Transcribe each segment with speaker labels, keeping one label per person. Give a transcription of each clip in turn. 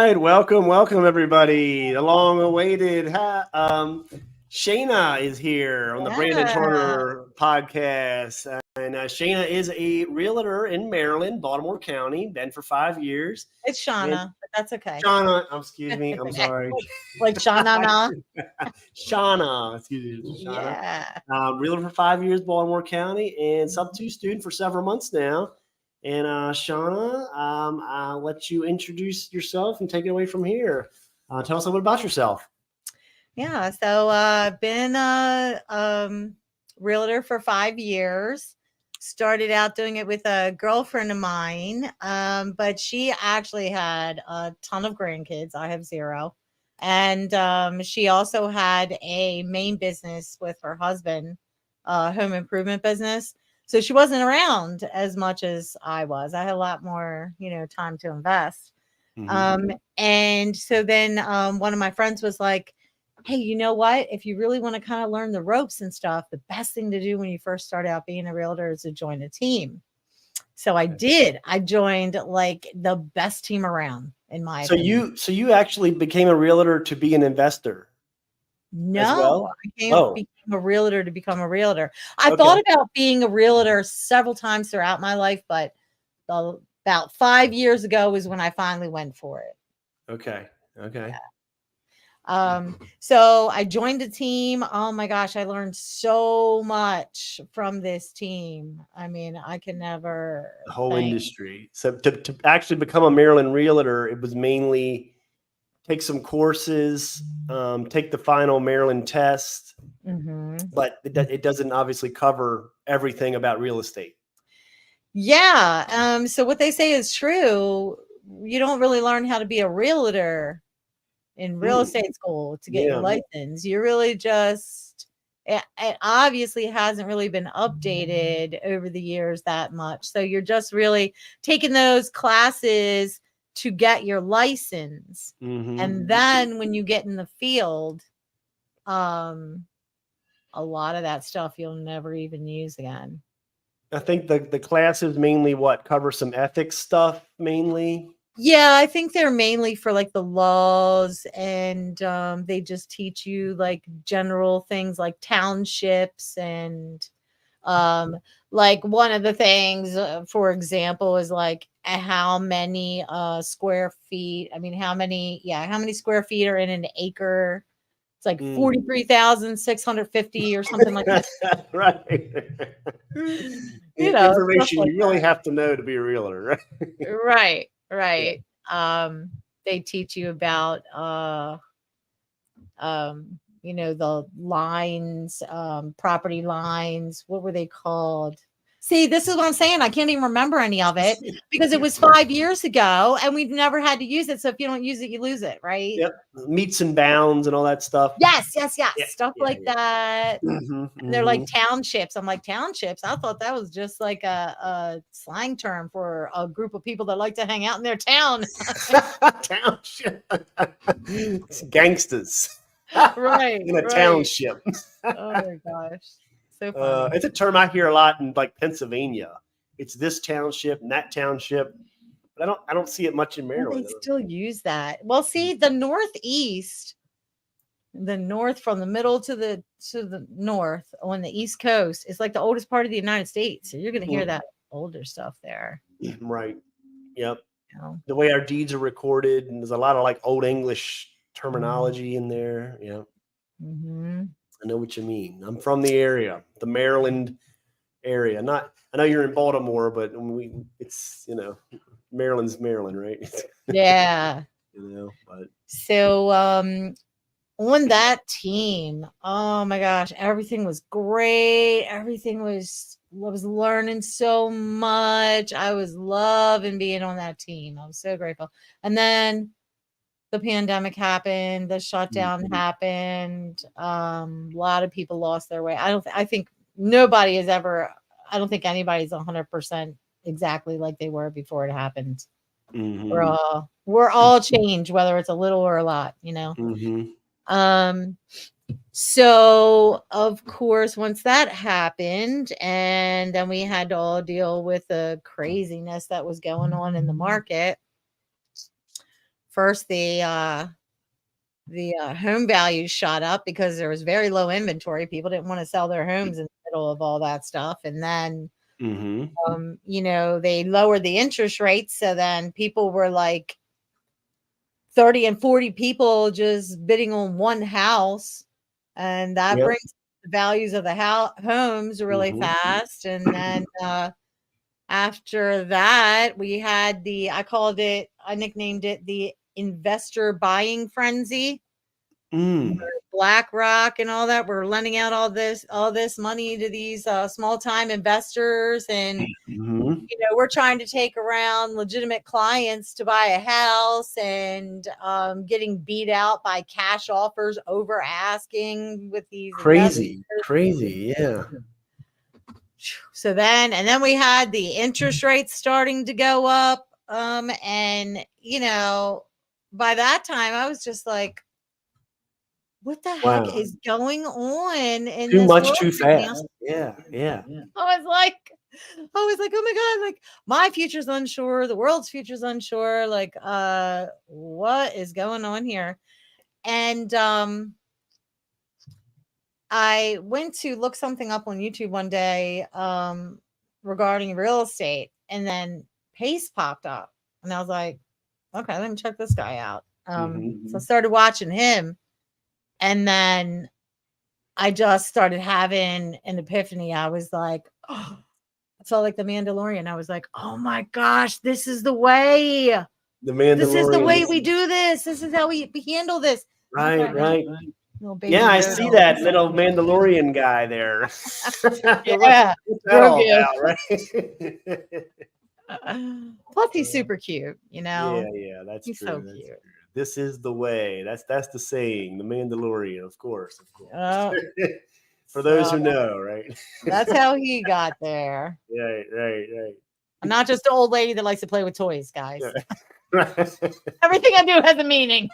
Speaker 1: right, welcome everybody. The long-awaited Shanna is here on the Brandon
Speaker 2: Yeah,
Speaker 1: Turner podcast, and Shanna is a realtor in Maryland, Baltimore County. Been for 5 years.
Speaker 2: it's
Speaker 1: And
Speaker 2: Shauna, but that's okay.
Speaker 1: Shauna, excuse me,
Speaker 2: It's
Speaker 1: I'm
Speaker 2: okay.
Speaker 1: sorry,
Speaker 2: Like Shauna.
Speaker 1: Shauna, excuse me, Shauna.
Speaker 2: Yeah.
Speaker 1: Realtor for 5 years, Baltimore County, and sub-2 student for several months now. And Shauna, I'll let you introduce yourself and take it away from here. Tell us a little bit about yourself.
Speaker 2: Yeah. So I've been a realtor for 5 years. Started out doing it with a girlfriend of mine, but she actually had a ton of grandkids. I have zero. And she also had a main business with her husband, home improvement business. So she wasn't around as much as I was. I had a lot more, time to invest.
Speaker 1: Mm-hmm.
Speaker 2: And so then one of my friends was like, hey, you know what? If you really want to kind of learn the ropes and stuff, the best thing to do when you first start out being a realtor is to join a team. So I did. I joined like the best team around, in my
Speaker 1: So
Speaker 2: opinion.
Speaker 1: you actually became a realtor to be an investor as
Speaker 2: No,
Speaker 1: well? Oh,
Speaker 2: became a realtor to become a realtor. I
Speaker 1: okay.
Speaker 2: thought about being a realtor several times throughout my life, but about 5 years ago is when I finally went for it.
Speaker 1: Okay. Okay.
Speaker 2: So I joined a team. Oh my gosh, I learned so much from this team. I mean, I can never
Speaker 1: The whole
Speaker 2: thank.
Speaker 1: industry. So to actually become a Maryland realtor, it was mainly take some courses, take the final Maryland test,
Speaker 2: Mhm.
Speaker 1: but it doesn't obviously cover everything about real estate.
Speaker 2: Yeah. So what they say is true. You don't really learn how to be a realtor in real
Speaker 1: Hmm.
Speaker 2: estate school to get your
Speaker 1: Yeah.
Speaker 2: license. You really just it obviously hasn't really been updated over the years that much. So you're just really taking those classes to get your license.
Speaker 1: Hmm.
Speaker 2: And then when you get in the field, um a lot of that stuff you'll never even use again.
Speaker 1: I think the classes mainly cover some ethics stuff mainly.
Speaker 2: Yeah, I think they're mainly for like the laws, and they just teach you like general things like townships and um like one of the things for example is like how many square feet, I mean how many square feet are in an acre. It's like
Speaker 1: Mm.
Speaker 2: 43,650 or something like that.
Speaker 1: Right.
Speaker 2: Stuff
Speaker 1: Information
Speaker 2: like
Speaker 1: you really have to know to be a realtor, right?
Speaker 2: right,
Speaker 1: Yeah.
Speaker 2: right. They teach you about the lines, property lines. What were they called? See, this is what I'm saying. I can't even remember any of it because it was 5 years ago and we've never had to use it. So if you don't use it, you lose it, right?
Speaker 1: Yep. Meets and bounds and all that stuff.
Speaker 2: Yes, yes, yes.
Speaker 1: Yeah.
Speaker 2: Stuff
Speaker 1: Yeah.
Speaker 2: like
Speaker 1: Yeah.
Speaker 2: that.
Speaker 1: Hmm.
Speaker 2: And they're
Speaker 1: Hmm.
Speaker 2: like townships. I'm like, townships. I thought that was just like a slang term for a group of people that like to hang out in their town.
Speaker 1: Township. It's gangsters
Speaker 2: Right,
Speaker 1: in a
Speaker 2: right.
Speaker 1: township.
Speaker 2: Oh my gosh. So funny.
Speaker 1: It's a term I hear a lot in like Pennsylvania. It's this township and that township, but I don't see it much in
Speaker 2: Well, they
Speaker 1: Maryland.
Speaker 2: still use that. Well, see, the Northeast, the north from the middle to the north on the East Coast is like the oldest part of the United States. So you're gonna hear
Speaker 1: Mm,
Speaker 2: that older stuff there.
Speaker 1: right. Yep.
Speaker 2: You know?
Speaker 1: The way our deeds are recorded, and there's a lot of like old English
Speaker 2: Mm.
Speaker 1: terminology in there. Yeah.
Speaker 2: Mhm.
Speaker 1: I know what you mean. I'm from the area, the Maryland area. Not, I know you're in Baltimore, but it's Maryland's Maryland, right?
Speaker 2: Yeah.
Speaker 1: But
Speaker 2: So on that team, oh my gosh, everything was great. Everything was learning so much. I was loving being on that team. I was so grateful. And then the pandemic happened, the shutdown
Speaker 1: Mhm.
Speaker 2: happened. A lot of people lost their way. I think nobody has ever, I don't think anybody's 100% exactly like they were before it happened.
Speaker 1: Mhm.
Speaker 2: We're all changed, whether it's a little or a lot.
Speaker 1: Mhm.
Speaker 2: Um, so of course, once that happened, and then we had to all deal with the craziness that was going on in the market first the home values shot up because there was very low inventory. People didn't want to sell their homes in the middle of all that stuff. And then, you know, they lowered the interest rates. So then people were like 30 and 40 people just bidding on one house. And that brings the values of the homes really fast. And then after that, we had I nicknamed it the investor buying frenzy. BlackRock and all that were lending out all this money to these small time investors, and you know, we're trying to take around legitimate clients to buy a house, and getting beat out by cash offers over asking with these
Speaker 1: crazy, yeah.
Speaker 2: So then we had the interest rates starting to go up, and you know, by that time I was just like, what the heck is going on in
Speaker 1: too
Speaker 2: this
Speaker 1: much
Speaker 2: world
Speaker 1: too
Speaker 2: right
Speaker 1: fast?
Speaker 2: now?
Speaker 1: Yeah.
Speaker 2: I was like, oh my God, like my future's unsure, the world's future's unsure. Like, what is going on here? And I went to look something up on YouTube one day regarding real estate, and then Pace popped up, and I was like, okay, let me check this guy out. So I started watching him, and then I just started having an epiphany. I was like, oh, I felt like the Mandalorian. I was like, oh my gosh, this is the way.
Speaker 1: The Mandalorian.
Speaker 2: This is the way we do this. This is how we handle this.
Speaker 1: Right.
Speaker 2: Yeah,
Speaker 1: I see that little Mandalorian guy there.
Speaker 2: Yeah,
Speaker 1: all about, right?
Speaker 2: Plus, he's super cute. You know.
Speaker 1: Yeah, that's
Speaker 2: he's
Speaker 1: true.
Speaker 2: So
Speaker 1: that's
Speaker 2: cute.
Speaker 1: True. This is the way. That's the saying. The Mandalorian, of course. For those who know, right?
Speaker 2: That's how he got there.
Speaker 1: Right.
Speaker 2: I'm not just an old lady that likes to play with toys, guys. Everything I do has a meaning.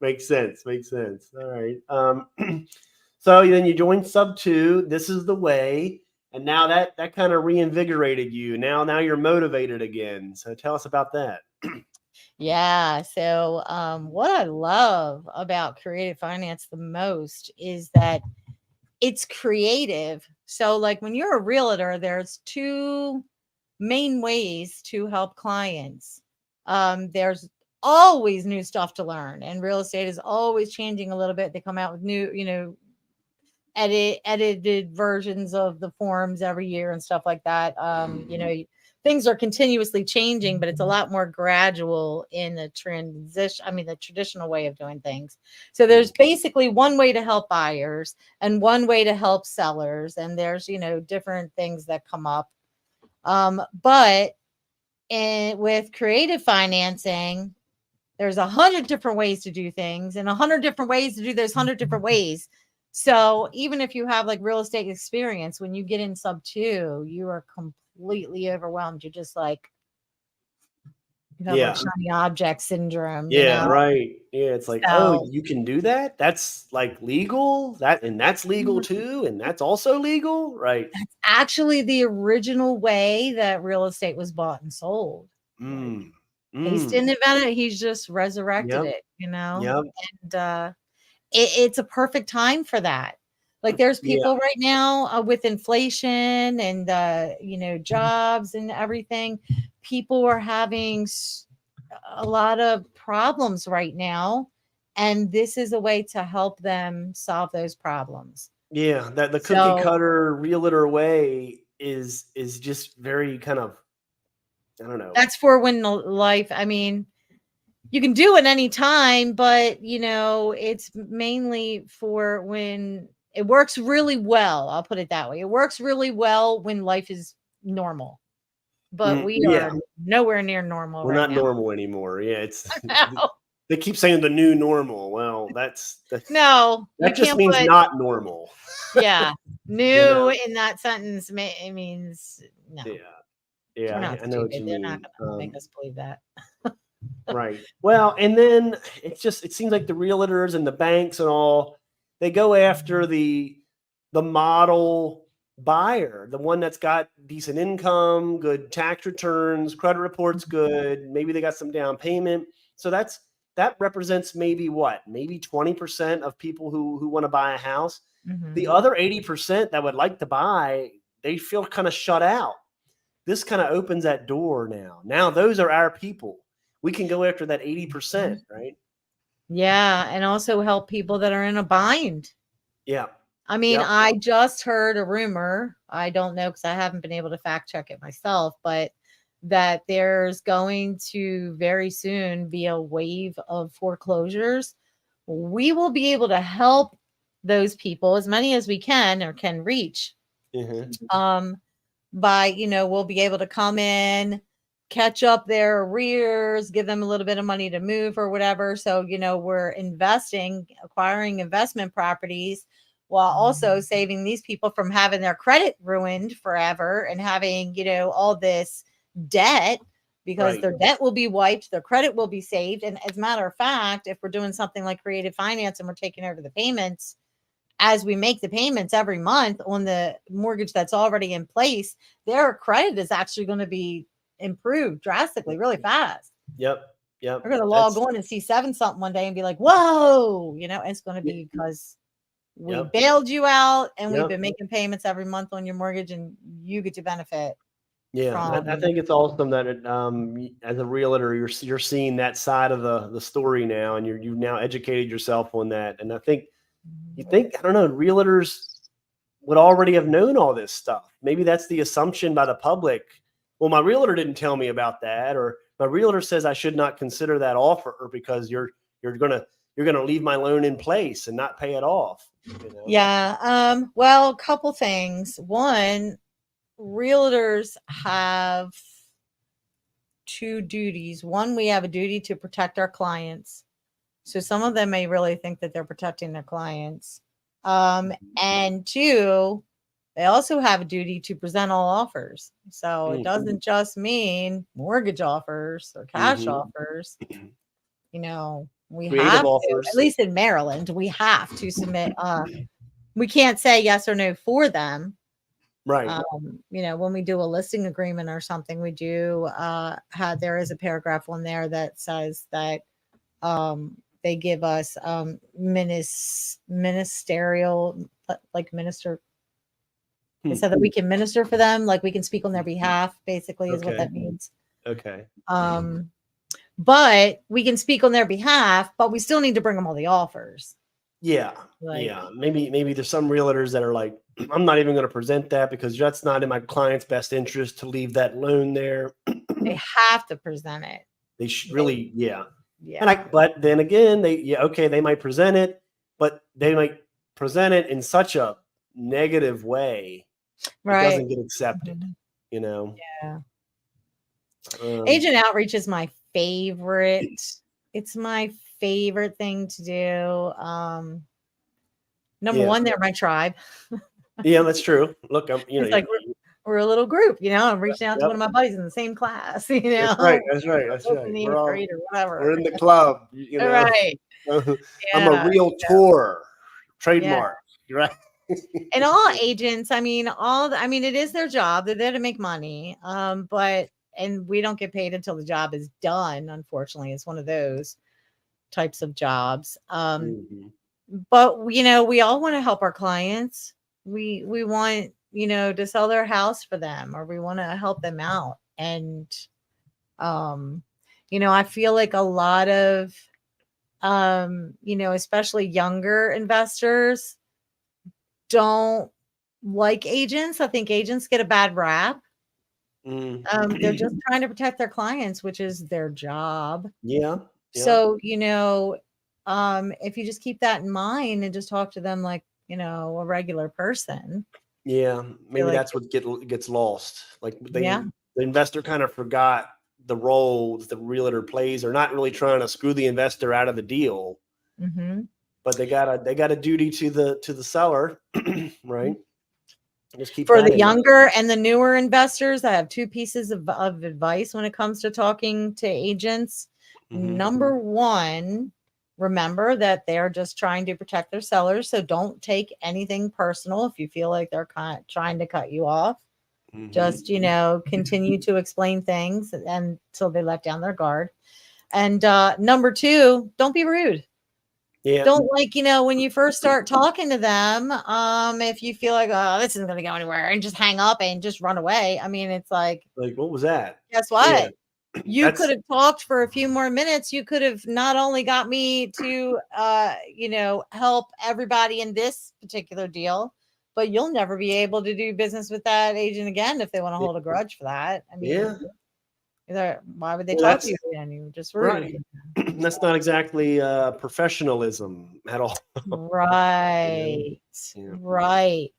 Speaker 1: Makes sense. All right. So then you joined Sub 2. This is the way, and now that kind of reinvigorated you. Now you're motivated again. So tell us about that.
Speaker 2: Yeah. So what I love about creative finance the most is that it's creative. So like when you're a realtor, there's two main ways to help clients. There's always new stuff to learn, and real estate is always changing a little bit. They come out with new, you know, edited versions of the forms every year and stuff like that. You know, things are continuously changing, but it's a lot more gradual in the transition. I mean, the traditional way of doing things. So there's basically one way to help buyers and one way to help sellers. And there's, you know, different things that come up. But with creative financing, there's 100 different ways to do things and 100 different ways to do those 100 different ways. So even if you have like real estate experience, when you get in Sub 2, you are completely overwhelmed. You're just like, you have like shiny object syndrome.
Speaker 1: Yeah,
Speaker 2: you know?
Speaker 1: Right. Yeah, it's like, oh, you can do that? That's like legal? That's legal too, and that's also legal, right?
Speaker 2: That's actually the original way that real estate was bought and sold. He didn't invent it, he's just resurrected it, you know? And it's a perfect time for that. Like there's people right now with inflation and you know, jobs and everything. People are having a lot of problems right now, and this is a way to help them solve those problems.
Speaker 1: Yeah, that the cookie cutter realtor way is just very kind of, I don't know.
Speaker 2: That's for when life, I mean, you can do it anytime, but you know, it's mainly for when it works really well. I'll put it that way. It works really well when life is normal, but we are nowhere near normal.
Speaker 1: We're not normal anymore. Yeah, it's they keep saying the new normal. Well, that's
Speaker 2: no,
Speaker 1: that just means not normal.
Speaker 2: Yeah, new in that sentence it means no.
Speaker 1: Yeah, I know what you mean.
Speaker 2: They're not going to make us believe that.
Speaker 1: Right. Well, and then it seems like the realtors and the banks and all, they go after the model buyer, the one that's got decent income, good tax returns, credit reports good, maybe they got some down payment. So that represents maybe what? Maybe 20% of people who want to buy a house. The
Speaker 2: Mhm.
Speaker 1: other 80% that would like to buy, they feel kind of shut out. This kind of opens that door now. Now those are our people. We can go after that 80%, right?
Speaker 2: Yeah, and also help people that are in a bind.
Speaker 1: Yeah.
Speaker 2: I mean,
Speaker 1: Yep.
Speaker 2: I just heard a rumor. I don't know because I haven't been able to fact check it myself, but that there's going to very soon be a wave of foreclosures. We will be able to help those people, as many as we can or can reach,
Speaker 1: Mm-hmm.
Speaker 2: um, by, we'll be able to come in, catch up their arrears, give them a little bit of money to move or whatever. So, we're acquiring investment properties while also saving these people from having their credit ruined forever and having, all this debt, because
Speaker 1: Right.
Speaker 2: their debt will be wiped, their credit will be saved. And as a matter of fact, if we're doing something like creative finance and we're taking over the payments, as we make the payments every month on the mortgage that's already in place, their credit is actually going to be improved drastically really fast.
Speaker 1: Yep. Yep.
Speaker 2: We're going to log
Speaker 1: That's
Speaker 2: on and see 7 something one day and be like, whoa, it's going to be because we
Speaker 1: yep.
Speaker 2: bailed you out and we've
Speaker 1: Yep.
Speaker 2: been making payments every month on your mortgage and you get to benefit
Speaker 1: Yeah, I
Speaker 2: from.
Speaker 1: think it's awesome that as a realtor, you're seeing that side of the story now, and you've now educated yourself on that. And I think I don't know, realtors would already have known all this stuff. Maybe that's the assumption by the public. Well, my realtor didn't tell me about that, or my realtor says I should not consider that offer because you're gonna leave my loan in place and not pay it off.
Speaker 2: Yeah. Well, a couple things. One, realtors have 2 duties. One, we have a duty to protect our clients. So some of them may really think that they're protecting their clients. And 2, they also have a duty to present all offers. So it doesn't just mean mortgage offers or cash
Speaker 1: Mm-hmm.
Speaker 2: offers. We
Speaker 1: Creative
Speaker 2: have to, at
Speaker 1: offers,
Speaker 2: least in Maryland, we have to submit. We can't say yes or no for them.
Speaker 1: right?
Speaker 2: When we do a listing agreement or something, we do there is a paragraph on there that says that they give us ministerial, like minister. They said that we can minister for them, like we can speak on their behalf, basically is what
Speaker 1: Okay.
Speaker 2: that means.
Speaker 1: Okay.
Speaker 2: But we can speak on their behalf, but we still need to bring them all the offers.
Speaker 1: Yeah. Yeah. Maybe there's some realtors that are like, I'm not even going to present that because that's not in my client's best interest to leave that loan there.
Speaker 2: They have to present it.
Speaker 1: They should really, yeah.
Speaker 2: Yeah.
Speaker 1: But then again, they might present it, but they might present it in such a negative way.
Speaker 2: Right.
Speaker 1: It doesn't get accepted,
Speaker 2: Yeah.
Speaker 1: Um,
Speaker 2: Agent outreach is my favorite. It's my favorite thing to do. Number one, they're my tribe.
Speaker 1: Yeah, that's true. Look,
Speaker 2: It's like we're a little group, I'm reaching out to one of my buddies in the same class,
Speaker 1: That's right. That's right. That's right.
Speaker 2: in the 8th grade or whatever.
Speaker 1: We're in the club,
Speaker 2: Right.
Speaker 1: I'm a realtor, trademark, right?
Speaker 2: And all agents, it is their job. They're there to make money. And we don't get paid until the job is done. Unfortunately, it's one of those types of jobs. But we all want to help our clients. We want, to sell their house for them, or we want to help them out. And, I feel like a lot of, especially younger investors don't like agents. I think agents get a bad rap. They're just trying to protect their clients, which is their job.
Speaker 1: Yeah.
Speaker 2: So, if you just keep that in mind and just talk to them like, a regular person.
Speaker 1: Yeah. Maybe that's what gets lost. Like the investor kind of forgot the role the realtor plays. They're not really trying to screw the investor out of the deal. But they got a duty to the seller, right? Just keep
Speaker 2: for the younger and the newer investors. I have 2 pieces of advice when it comes to talking to agents. Number 1, remember that they're just trying to protect their sellers. So don't take anything personal if you feel like they're trying to cut you off. Just, continue to explain things until they let down their guard. And number two, don't be rude.
Speaker 1: Yeah.
Speaker 2: Don't when you first start talking to them, if you feel like, oh, this isn't going to go anywhere, and just hang up and just run away. I mean, it's like
Speaker 1: what was that?
Speaker 2: Guess what?
Speaker 1: Yeah.
Speaker 2: You could have talked for a few more minutes. You could have not only got me to, help everybody in this particular deal, but you'll never be able to do business with that agent again if they want to hold a grudge for that. I mean, why would they talk to you then? You were just rude.
Speaker 1: Right. That's not exactly professionalism at all.
Speaker 2: Right. Right.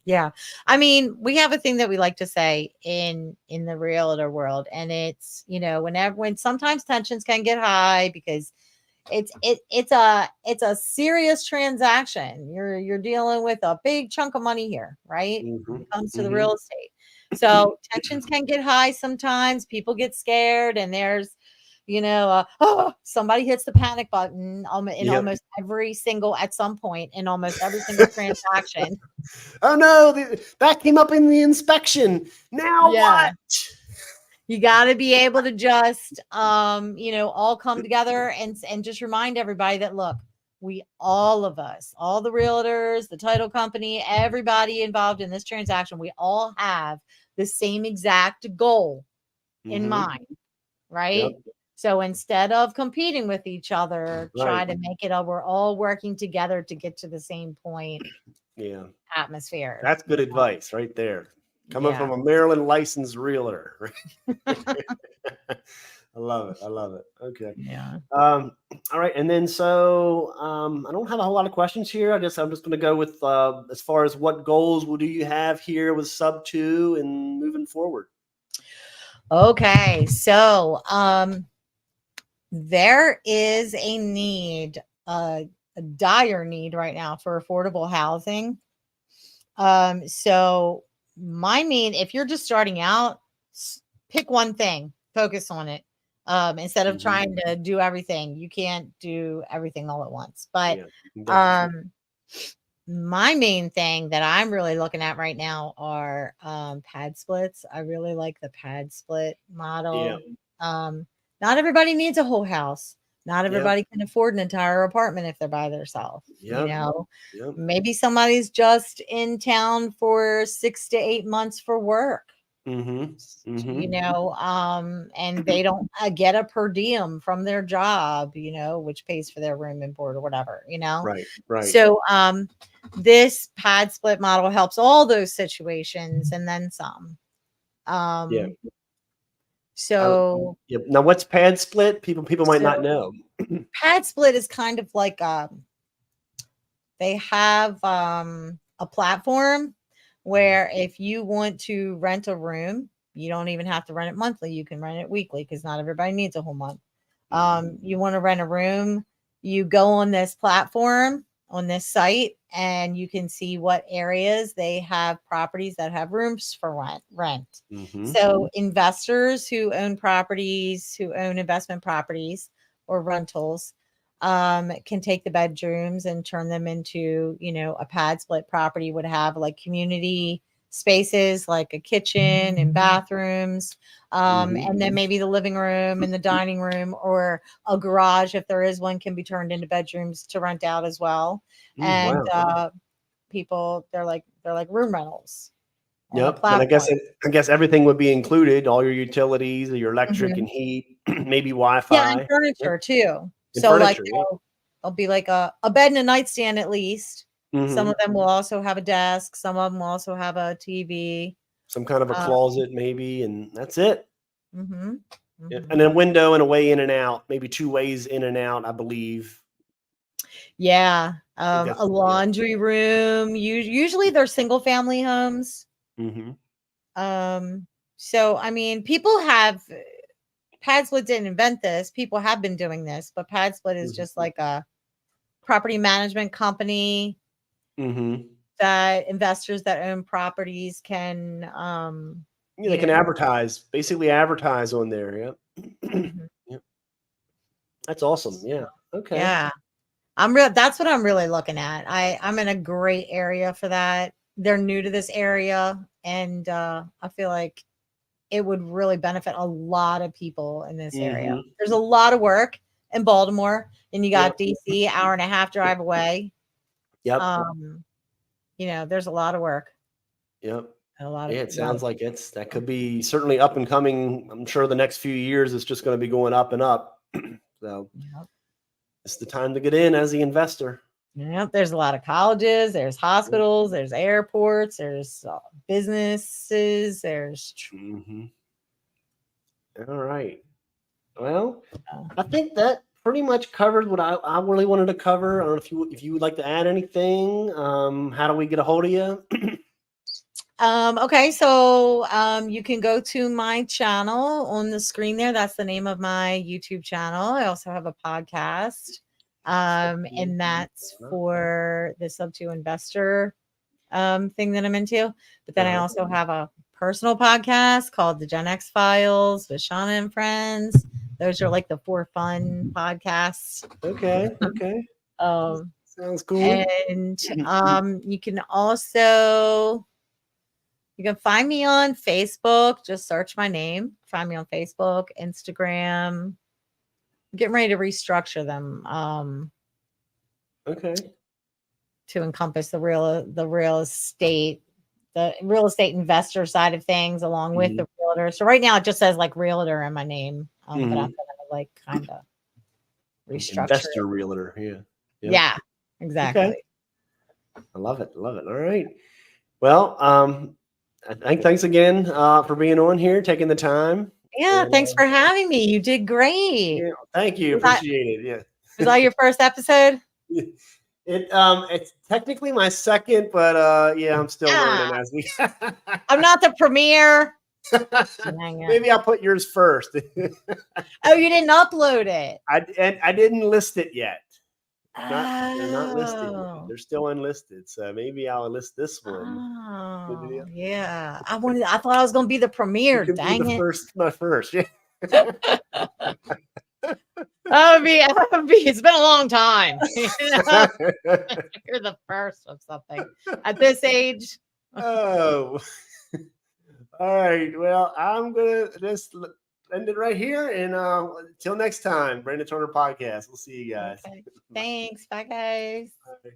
Speaker 2: Yeah. I mean, we have a thing that we like to say in the realtor world, and it's, when sometimes tensions can get high because it's a serious transaction. You're dealing with a big chunk of money here, right? When it comes to the real estate. So tensions can get high sometimes. People get scared, and there's somebody hits the panic button in almost every single at some point in almost every single transaction.
Speaker 1: Oh no, that came up in the inspection. Now what?
Speaker 2: You got to be able to just all come together and just remind everybody that, look, all of us, all the realtors, the title company, everybody involved in this transaction, we all have the same exact goal in mind, right? So instead of competing with each other, try to make it we're all working together to get to the same point. Atmosphere.
Speaker 1: That's good advice right there. Coming from a Maryland licensed realtor. I love it. Okay.
Speaker 2: Yeah.
Speaker 1: All right. And then so I don't have a whole lot of questions here. I'm just going to go with as far as what goals do you have here with sub 2 and moving forward?
Speaker 2: Okay. So there is a need, a dire need right now for affordable housing. So if you're just starting out, pick one thing, focus on it. Instead of trying to do everything. You can't do everything all at once. But my main thing that I'm really looking at right now are pad splits. I really like the pad split model. Not everybody needs a whole house. Not everybody can afford an entire apartment if they're by themselves. Maybe somebody's just in town for 6 to 8 months for work. And they don't get a per diem from their job, which pays for their room and board or whatever,
Speaker 1: Right.
Speaker 2: So this pad split model helps all those situations and then some. So
Speaker 1: now what's pad split? People might not know.
Speaker 2: Pad split is kind of like they have a platform where if you want to rent a room, you don't even have to rent it monthly. You can rent it weekly because not everybody needs a whole month. You want to rent a room, you go on this platform, on this site, and you can see what areas they have properties that have rooms for rent. So investors who own properties, who own investment properties or rentals, can take the bedrooms and turn them into, a pad split property would have like community spaces, like a kitchen and bathrooms. And then maybe the living room and the dining room or a garage, if there is one, can be turned into bedrooms to rent out as well. And people, they're like room rentals.
Speaker 1: Yep. And I guess everything would be included, all your utilities, your electric and heat, maybe Wi-Fi.
Speaker 2: Yeah, and furniture too. So like there'll be like a bed and a nightstand at least. Some of them will also have a desk. Some of them will also have a TV.
Speaker 1: Some kind of a closet maybe, and that's it.
Speaker 2: And
Speaker 1: a window and a way in and out, maybe 2 ways in and out, I believe.
Speaker 2: Yeah. A laundry room. Usually they're single family homes. So, I mean, people have pad split didn't invent this. People have been doing this, but pad split is just like a property management company that investors that own properties can
Speaker 1: they can basically advertise on there. Yep. That's awesome. Yeah. Okay.
Speaker 2: Yeah. That's what I'm really looking at. I'm in a great area for that. They're new to this area, and I feel like it would really benefit a lot of people in this area.
Speaker 1: Mm-hmm.
Speaker 2: There's a lot of work in Baltimore, and you got
Speaker 1: Yep.
Speaker 2: DC, hour and a half drive away.
Speaker 1: Yep.
Speaker 2: There's a lot of work.
Speaker 1: Yep.
Speaker 2: A lot
Speaker 1: Yeah,
Speaker 2: of
Speaker 1: it sounds like that could be certainly up and coming. I'm sure the next few years it's just going to be going up and up. So
Speaker 2: Yep.
Speaker 1: it's the time to get in as the investor.
Speaker 2: Yep, there's a lot of colleges, there's hospitals, there's airports, there's businesses, there's
Speaker 1: Mm-hmm. All right. Well, I think that pretty much covered what I really wanted to cover. I don't know if you would like to add anything. How do we get a hold of you?
Speaker 2: Okay, so you can go to my channel on the screen there. That's the name of my YouTube channel. I also have a podcast. And that's for the sub two investor thing that I'm into. But then I also have a personal podcast called the Gen X Files with Shanna and friends. Those are like the 4 fun podcasts.
Speaker 1: Okay. Sounds cool.
Speaker 2: And you can also find me on Facebook. Just search my name. Find me on Facebook, Instagram. I'm getting ready to restructure them.
Speaker 1: Okay.
Speaker 2: To encompass the real estate investor side of things along with the realtor. So right now it just says like realtor in my name. But I'm gonna like kind of restructure
Speaker 1: investor
Speaker 2: it.
Speaker 1: realtor. Yeah. Yep.
Speaker 2: Yeah, exactly.
Speaker 1: Okay. I love it. All right. Well, thanks again for being on here, taking the time.
Speaker 2: Yeah,
Speaker 1: And,
Speaker 2: thanks for having me. You did great.
Speaker 1: yeah, thank you. Appreciate it. Yeah.
Speaker 2: Was that your first episode?
Speaker 1: It's technically my second, but yeah, I'm still learning as we.
Speaker 2: I'm not the premiere. Dang it.
Speaker 1: Maybe I'll put yours first.
Speaker 2: Oh, you didn't upload it.
Speaker 1: I didn't list it yet. They're not listed yet.
Speaker 2: Oh.
Speaker 1: They're still unlisted. So maybe I'll list this one.
Speaker 2: Oh, yeah. I thought I was gonna be the premiere.
Speaker 1: You can
Speaker 2: Dang
Speaker 1: be
Speaker 2: it.
Speaker 1: my first. Yeah.
Speaker 2: It's been a long time. You're the first of something at this age.
Speaker 1: Oh. All right. Well, I'm gonna just end it right here, and until next time, Brandon Turner Podcast. We'll see you guys.
Speaker 2: Okay. Thanks. Bye, guys.
Speaker 1: Bye.